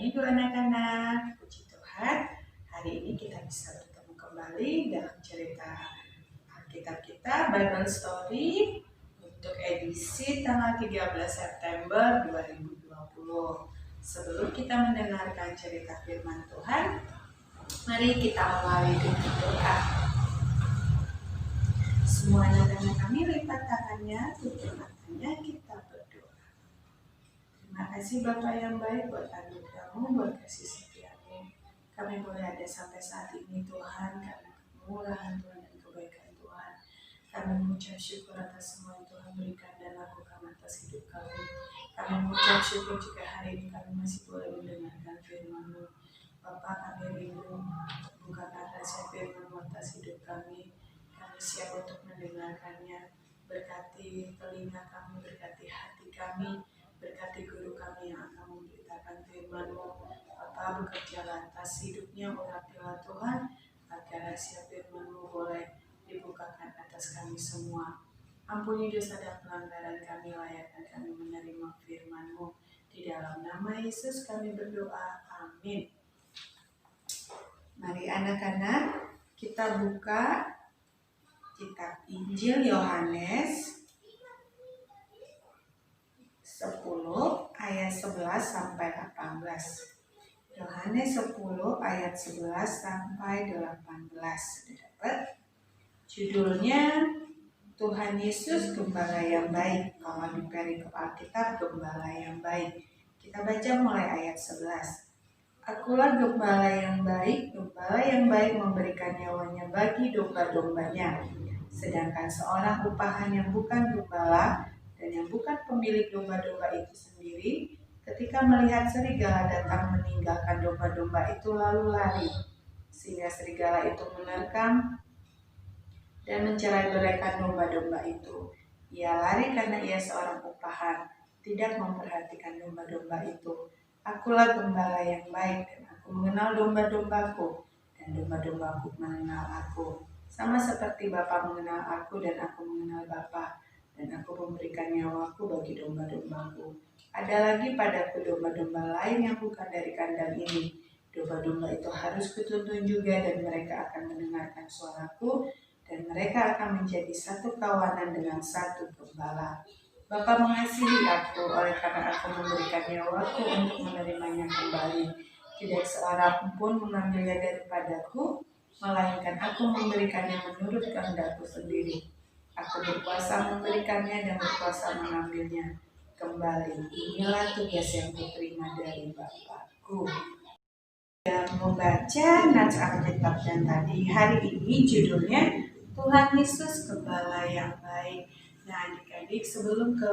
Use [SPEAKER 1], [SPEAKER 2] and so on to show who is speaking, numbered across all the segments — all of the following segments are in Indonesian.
[SPEAKER 1] minggu anak-anak. Puji Tuhan, hari ini kita bisa bertemu kembali dalam cerita Alkitab kita, Bible Story, untuk edisi tanggal 13 September 2020. Sebelum kita mendengarkan cerita firman Tuhan, mari kita awali dengan doa. Semua anak-anak kami lipat tangannya, tutup matanya, kita berdoa. Terima kasih Bapa yang baik buat anugerah-Mu, buat kasih setia-Mu. Kami boleh ada sampai saat ini Tuhan, karena kemurahan Tuhan dan kebaikan Tuhan. Kami mengucap syukur atas semua yang Tuhan berikan dan lakukan atas hidup kami. Kami mengucap syukur jika hari ini kami masih boleh mendengarkan firman-Mu. Bapa, kami rindu bukakan rahasia firman-Mu atas hidup kami. Kami siap untuk mendengarkannya. Berkati telinga kami, berkati hati kami, berkati guru kami yang akan memberitakan firman-Mu. Bapa, bekerjalah atas hidupnya urapilah Tuhan, agar rahasia firman-Mu boleh dibukakan atas kami semua. Ampuni dosa dan pelanggaran kami, layakkan kami menerima firman-Mu. Di dalam nama Yesus kami berdoa, amin. Mari anak-anak, kita buka kitab Injil Yohanes 10 ayat 11 sampai 18. Yohanes 10 ayat 11 sampai 18. Sudah dapat? Judulnya Tuhan Yesus Gembala yang Baik. Kalau di perikop Alkitab, Gembala yang Baik. Kita baca mulai ayat 11. Akulah gembala yang baik memberikan nyawanya bagi domba-dombanya. Sedangkan seorang upahan yang bukan gembala dan yang bukan pemilik domba-domba itu sendiri, ketika melihat serigala datang meninggalkan domba-domba itu lalu lari, sehingga serigala itu menerkam dan mencerai-beraikan domba-domba itu. Ia lari karena ia seorang upahan, tidak memperhatikan domba-domba itu. Akulah gembala yang baik, dan aku mengenal domba-dombaku, dan domba-dombaku mengenal aku. Sama seperti Bapa mengenal aku, dan aku mengenal Bapa, dan aku memberikan nyawaku bagi domba-dombaku. Ada lagi padaku domba-domba lain yang bukan dari kandang ini. Domba-domba itu harus kutuntun juga, dan mereka akan mendengarkan suaraku, dan mereka akan menjadi satu kawanan dengan satu gembala. Bapa mengasihi aku, oleh karena aku memberikan nyawaku untuk menerimanya kembali. Tidak seorang pun mengambilnya daripadaku, melainkan aku memberikannya menurut kehendakku sendiri. Aku berkuasa memberikannya dan berkuasa mengambilnya kembali. Inilah tugas yang kuterima dari Bapakku. Yang membaca nats Alkitab dan tadi hari ini judulnya Tuhan Yesus Gembala yang Baik. Nah, adik-adik, sebelum ke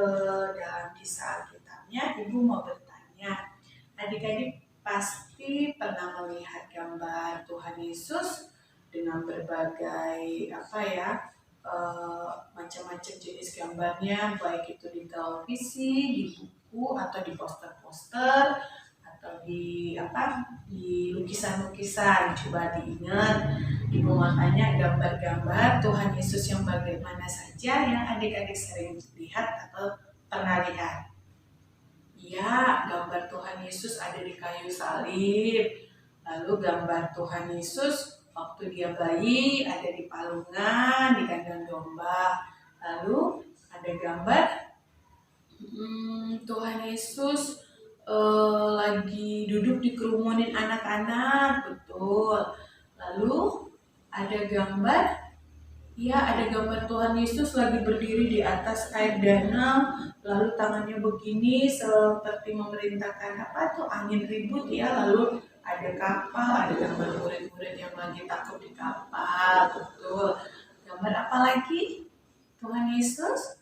[SPEAKER 1] dalam kisah Alkitabnya, Ibu mau bertanya. Adik-adik pasti pernah melihat gambar Tuhan Yesus dengan berbagai macam-macam jenis gambarnya, baik itu di televisi, di buku, atau di poster-poster, atau di lukisan-lukisan. Coba diingat, Ibu mau tanya gambar-gambar Tuhan Yesus yang bagaimana saja yang adik-adik sering lihat atau pernah lihat. Ya, gambar Tuhan Yesus ada di kayu salib. Lalu gambar Tuhan Yesus waktu dia bayi ada di palungan, di kandang domba. Lalu ada gambar Tuhan Yesus lagi duduk di kerumunin anak-anak, betul. Lalu ada gambar Tuhan Yesus lagi berdiri di atas air danau, lalu tangannya begini seperti memerintahkan angin ribut ya. Lalu ada kapal, ada gambar murid-murid yang lagi takut di kapal, betul. Gambar apa lagi? Tuhan Yesus?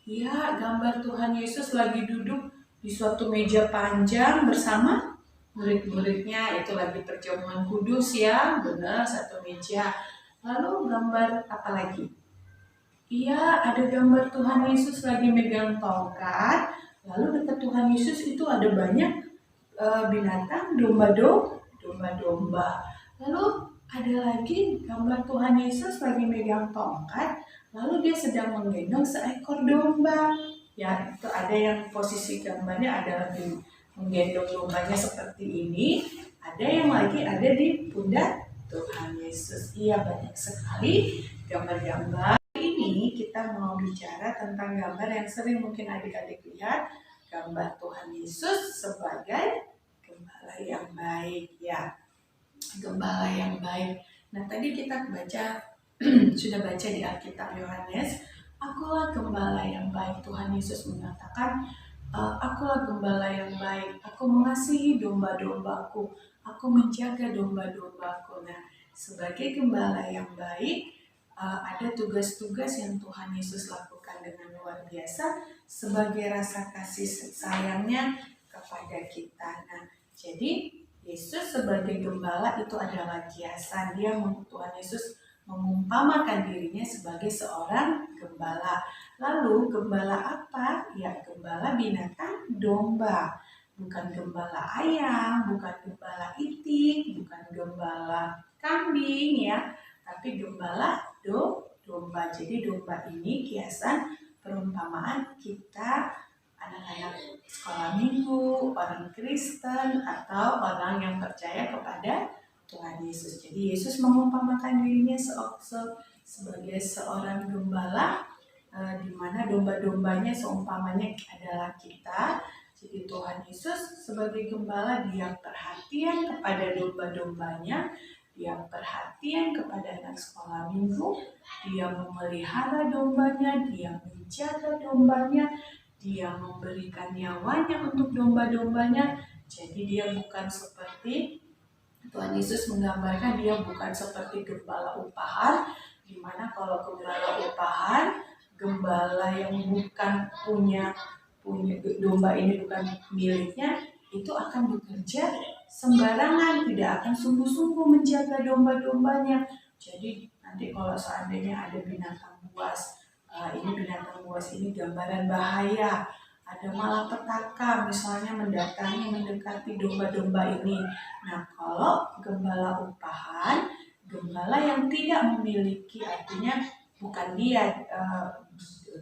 [SPEAKER 1] Ya, gambar Tuhan Yesus lagi duduk di suatu meja panjang bersama murid-muridnya, itu lagi perjamuan kudus ya, benar, satu meja. Lalu gambar apa lagi? Iya, ada gambar Tuhan Yesus lagi megang tongkat, lalu dekat Tuhan Yesus itu ada banyak binatang, domba-domba. Lalu ada lagi gambar Tuhan Yesus lagi megang tongkat, lalu dia sedang menggendong seekor domba. Ya, itu ada yang posisi gambarnya ada menggendong dombanya seperti ini. Ada yang lagi ada di pundak Tuhan Yesus. Iya, banyak sekali gambar-gambar. Ini kita mau bicara tentang gambar yang sering mungkin adik-adik lihat, gambar Tuhan Yesus sebagai gembala yang baik, ya, gembala yang baik. Nah, tadi kita sudah baca di Alkitab Yohanes, akulah gembala yang baik. Tuhan Yesus mengatakan, akulah gembala yang baik, aku mengasihi domba-dombaku, aku menjaga domba-dombaku. Nah, sebagai gembala yang baik, ada tugas-tugas yang Tuhan Yesus lakukan dengan luar biasa sebagai rasa kasih sayangnya kepada kita. Nah, jadi Yesus sebagai gembala itu adalah kiasan. Tuhan Yesus mengumpamakan dirinya sebagai seorang gembala. Lalu gembala apa? Ya, gembala binatang domba. Bukan gembala ayam, bukan gembala itik, bukan gembala kambing, ya, tapi gembala domba. Jadi domba ini kiasan perumpamaan kita, anak-anak sekolah minggu, orang Kristen, atau orang yang percaya kepada Tuhan Yesus. Jadi Yesus mengumpamakan dirinya sebagai seorang gembala, di mana domba-dombanya seumpamanya adalah kita. Jadi Tuhan Yesus sebagai gembala, dia perhatian kepada domba-dombanya, dia perhatian kepada anak sekolah minggu, dia memelihara dombanya, dia menjaga dombanya, dia memberikan nyawanya untuk domba-dombanya. Jadi dia bukan seperti, Tuhan Yesus menggambarkan dia bukan seperti gembala upahan, di mana kalau gembala upahan, gembala yang bukan punya domba ini bukan miliknya, itu akan bekerja sembarangan, tidak akan sungguh-sungguh menjaga domba-dombanya. Jadi nanti kalau seandainya ada binatang buas, ini binatang buas ini gambaran bahaya, ada malapetaka misalnya mendekati domba-domba ini. Nah, kalau gembala upahan, gembala yang tidak memiliki, artinya bukan dia,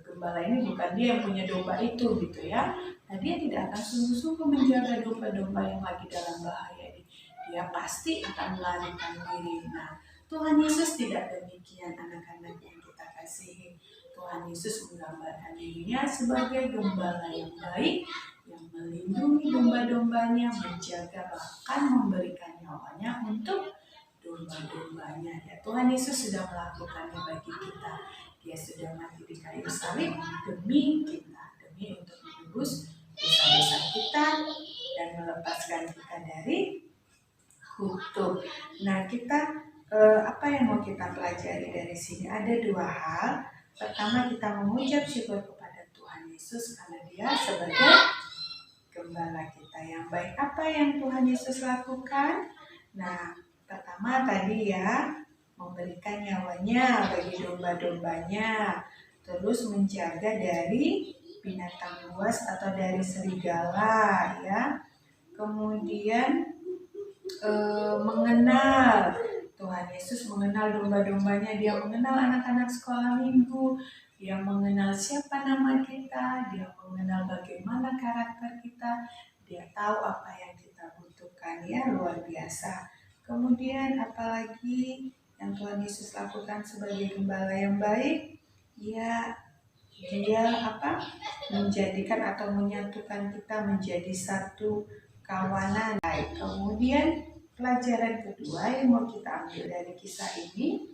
[SPEAKER 1] gembala ini bukan dia yang punya domba itu, gitu ya. Nah, dia tidak akan sungguh-sungguh menjaga domba-domba yang lagi dalam bahaya ini. Dia pasti akan melarikan diri. Nah, Tuhan Yesus tidak demikian, anak-anak yang kita kasihi. Tuhan Yesus menggambarkan dirinya sebagai gembala yang baik, yang melindungi domba-dombanya, menjaga, bahkan memberikan nyawanya untuk domba-dombanya. Ya, Tuhan Yesus sudah melakukannya bagi kita. Dia sudah mati di kayu salib demi kita, demi untuk menebus dosa-dosa kita dan melepaskan kita dari kutuk. Nah, apa yang mau kita pelajari dari sini? Ada dua hal. Pertama, kita mengucap syukur kepada Tuhan Yesus karena dia sebagai gembala kita yang baik. Apa yang Tuhan Yesus lakukan? Nah, pertama tadi ya, memberikan nyawanya bagi domba-dombanya, terus menjaga dari binatang buas atau dari serigala, ya. Kemudian mengenal, Tuhan Yesus mengenal domba-dombanya, dia mengenal anak-anak sekolah minggu, dia mengenal siapa nama kita, dia mengenal bagaimana karakter kita, dia tahu apa yang kita butuhkan, ya, luar biasa. Kemudian apalagi yang Tuhan Yesus lakukan sebagai gembala yang baik? Ya, dia menjadikan atau menyatukan kita menjadi satu kawanan. Baik, kemudian pelajaran kedua yang mau kita ambil dari kisah ini,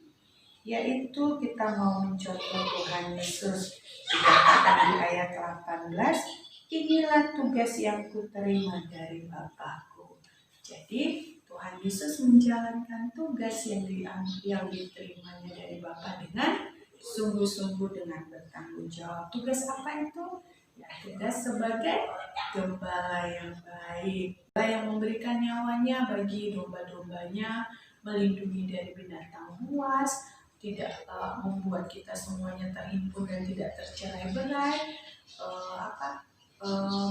[SPEAKER 1] yaitu kita mau mencontoh Tuhan Yesus. Dikatakan di ayat 18, inilah tugas yang kuterima dari Bapakku. Jadi Tuhan Yesus menjalankan tugas yang diterimanya dari Bapa dengan sungguh-sungguh, dengan bertanggung jawab. Tugas apa itu? Ya, tugas sebagai gembala yang baik, yang memberikan nyawanya bagi domba-dombanya, melindungi dari binatang buas, tidak membuat kita semuanya terhimpun dan tidak tercerai-berai,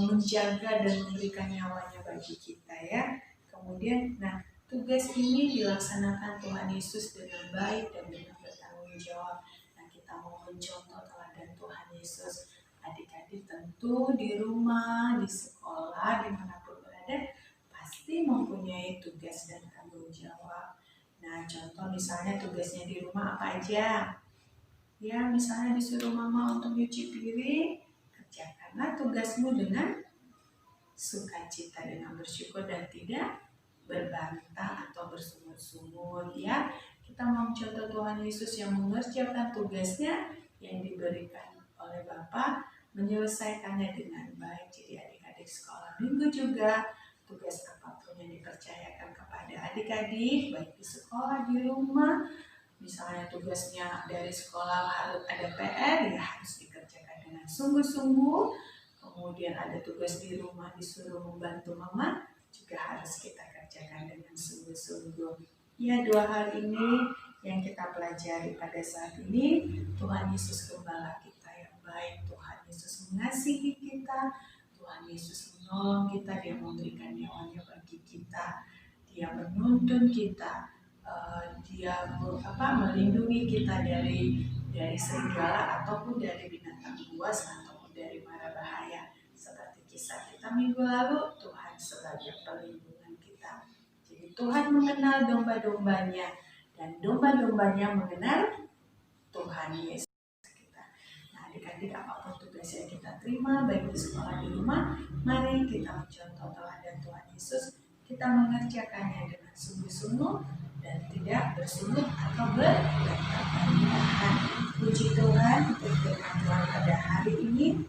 [SPEAKER 1] menjaga dan memberikan nyawanya bagi kita, ya. Kemudian, nah, tugas ini dilaksanakan Tuhan Yesus dengan baik dan dengan bertanggung jawab. Nah, kita mau mencontoh teladan Tuhan Yesus. Adik-adik tentu di rumah, di sekolah, dimanapun pasti mempunyai tugas dan tanggung jawab. Nah, contoh misalnya tugasnya di rumah apa aja? Ya, misalnya disuruh mama untuk nyuci piring, kerjakanlah tugasmu dengan sukacita, dengan bersyukur dan tidak berbantah atau bersungut-sungut. Ya, kita mau contoh Tuhan Yesus yang mengerjakan tugasnya yang diberikan oleh Bapa, menyelesaikannya dengan baik. Jadi adik-adik sekolah minggu juga tugas apapun yang dipercayakan kepada adik-adik, baik di sekolah, di rumah, misalnya tugasnya dari sekolah harus ada PR, ya harus dikerjakan dengan sungguh-sungguh. Kemudian ada tugas di rumah disuruh membantu mama, juga harus kita kerjakan dengan sungguh-sungguh. Ya, 2 hal ini yang kita pelajari pada saat ini. Tuhan Yesus Gembala kita yang baik, Tuhan Yesus mengasihi kita, Tuhan Yesus menolong kita, Dia memberikan nyawanya bagi kita, Dia menuntun kita, Dia melindungi kita dari serigala ataupun dari binatang buas ataupun dari mara bahaya. Seperti kisah kita minggu lalu, Tuhan sebagai perlindungan kita. Jadi Tuhan mengenal domba-dombanya dan domba-dombanya mengenal Tuhan Yesus kita. Nah, adik-adik apapun tugas yang kita terima, baik di sekolah, di rumah, mari kita mencontoh teladan Tuhan Yesus. Kita mengerjakannya dengan sungguh-sungguh dan tidak bersungut atau berbantah-bantahan. Puji Tuhan untuk firman Tuhan pada hari ini.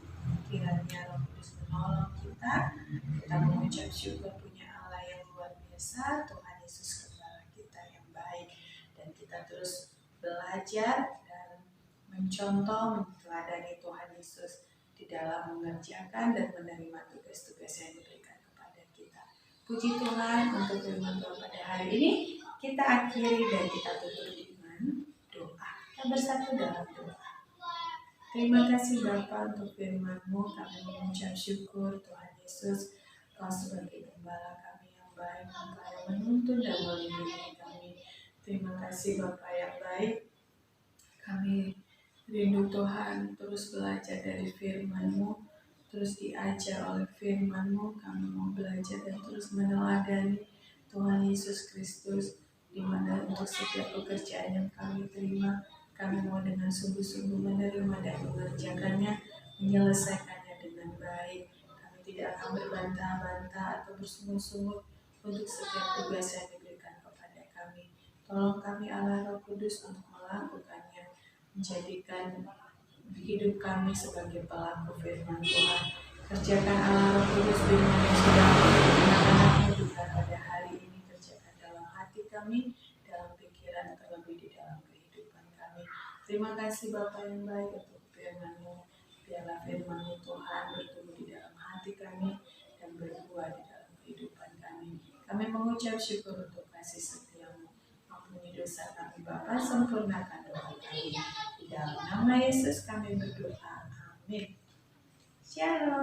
[SPEAKER 1] Kiranya Roh Kudus menolong kita. Kita mengucap syukur punya Allah yang luar biasa, Tuhan Yesus Gembala kita yang baik. Dan kita terus belajar dan mencontoh, meneladani Tuhan Yesus di dalam mengerjakan dan menerima tugas-tugas yang diberikan kepada kita. Puji Tuhan untuk firman Tuhan pada hari ini. Kita akhiri dan kita tutup dengan doa. Kita bersatu dalam doa. Terima kasih Bapa untuk firman-Mu. Kami mengucap syukur Tuhan Yesus, Kau sebagai gembala kami yang baik, Engkau yang menuntun dan melindungi kami. Terima kasih Bapa yang baik. Kami rindu Tuhan terus belajar dari firman-Mu, terus diajar oleh firman-Mu. Kami mau belajar dan terus meneladani Tuhan Yesus Kristus, di mana untuk setiap pekerjaan yang kami terima, kami mau dengan sungguh-sungguh menerima dan mengerjakannya, menyelesaikannya dengan baik. Kami tidak akan berbantah-bantah atau bersungut-sungut untuk setiap tugas yang diberikan kepada kami. Tolong kami Allah Roh Kudus untuk melakukannya, menjadikan hidup kami sebagai pelaku firman Tuhan. Kerjakan Allah Roh Kudus firman yang sudah anak-anakmu juga pada hari ini. Kerjakan dalam hati kami, dalam pikiran, terlebih di dalam kehidupan kami. Terima kasih Bapa yang baik untuk firman-Mu. Biarlah firman-Mu Tuhan bertumbuh di dalam hati kami dan berbuah di dalam kehidupan kami. Kami mengucap syukur untuk kasih setia-Mu. Ampuni dosa kami Bapa, sempurnakan doa kami. Di dalam nama Yesus kami berdoa. Amin. Shalom.